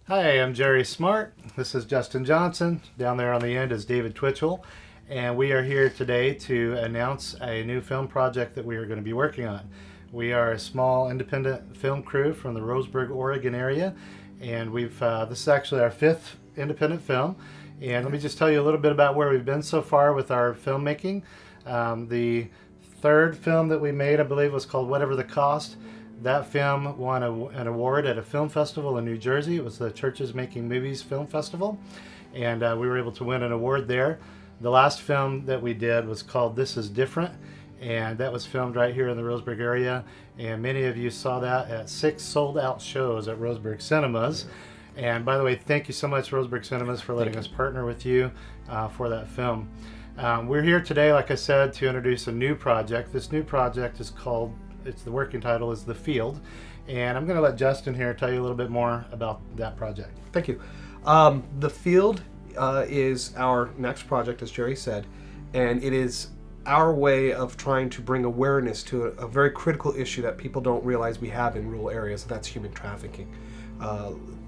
Hi, I'm Jerry Smart. This is Justin Johnson. Down there on the end is David Twitchell. And we are here today to announce a new film project that we are going to be working on. We are a small independent film crew from the Roseburg, Oregon area. And this is actually our fifth independent film. And let me just tell you a little bit about where we've been so far with our filmmaking. The third film that we made, I believe, was called Whatever the Cost. That film won an award at a film festival in New Jersey. It was the Churches Making Movies Film Festival, and we were able to win an award there. The last film that we did was called This Is Different, and that was filmed right here in the Roseburg area, and many of you saw that at 6 sold-out shows at Roseburg Cinemas. And by the way, thank you so much, Roseburg Cinemas, for letting us partner with you for that film. We're here today, like I said, to introduce a new project. This new project is called, the working title is The Field, and I'm going to let Justin here tell you a little bit more about that project. Thank you. The Field is our next project, as Jerry said, and it is our way of trying to bring awareness to a very critical issue that people don't realize we have in rural areas, and that's human trafficking.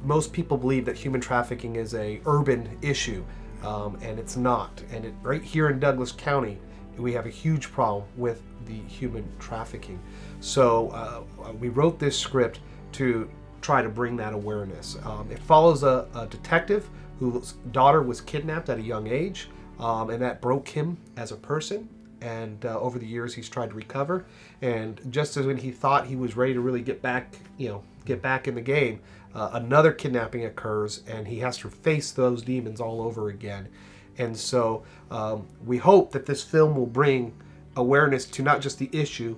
Most people believe that human trafficking is a urban issue, and it's not. And right here in Douglas County, we have a huge problem with the human trafficking. So we wrote this script to try to bring that awareness. It follows a detective whose daughter was kidnapped at a young age, and that broke him as a person. And over the years, he's tried to recover. And just as when he thought he was ready to really get back in the game, another kidnapping occurs, and he has to face those demons all over again. And so we hope that this film will bring awareness to not just the issue,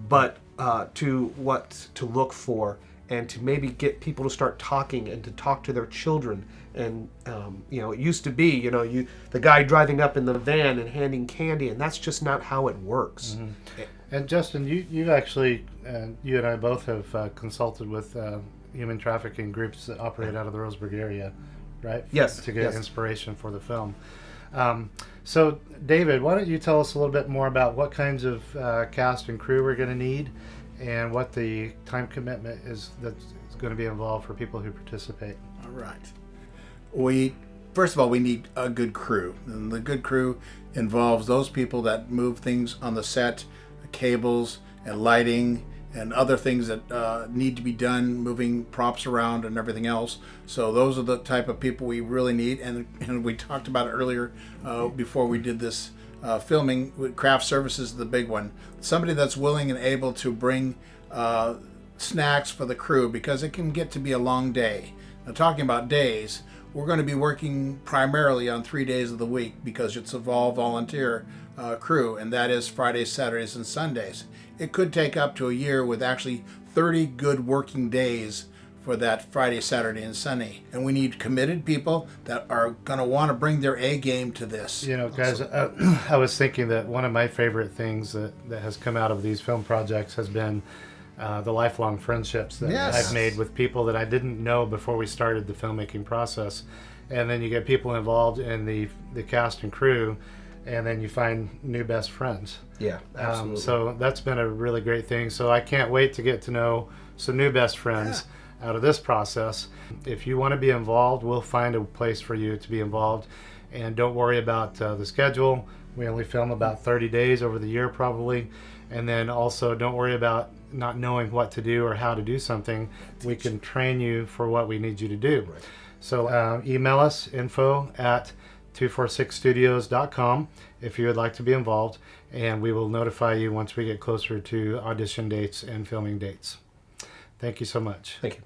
but to what to look for, and to maybe get people to start talking and to talk to their children. And it used to be, the guy driving up in the van and handing candy, and that's just not how it works. Mm-hmm. And Justin, you've actually, you and I both have consulted with human trafficking groups that operate out of the Roseburg area, right? Yes. To get inspiration for the film. So, David, why don't you tell us a little bit more about what kinds of cast and crew we're going to need, and what the time commitment is that's going to be involved for people who participate. All right. First of all, we need a good crew. And the good crew involves those people that move things on the set, cables and lighting and other things that need to be done, moving props around and everything else. So those are the type of people we really need. And we talked about it earlier before we did this filming. Craft services is the big one. Somebody that's willing and able to bring snacks for the crew, because it can get to be a long day. Now, talking about days, we're going to be working primarily on 3 days of the week because it's an all-volunteer crew, and that is Fridays, Saturdays, and Sundays. It could take up to a year with actually 30 good working days for that Friday, Saturday, and Sunday. And we need committed people that are going to want to bring their A game to this. Guys, I was thinking that one of my favorite things that has come out of these film projects has been the lifelong friendships that I've made with people that I didn't know before we started the filmmaking process. And then you get people involved in the cast and crew, and then you find new best friends. Yeah, absolutely. So that's been a really great thing. So I can't wait to get to know some new best friends out of this process. If you want to be involved, we'll find a place for you to be involved. And don't worry about the schedule. We only film about 30 days over the year probably. And then also don't worry about not knowing what to do or how to do something. We can train you for what we need you to do. Right. So email us, info@246studios.com if you would like to be involved, and we will notify you once we get closer to audition dates and filming dates. Thank you so much. Thank you.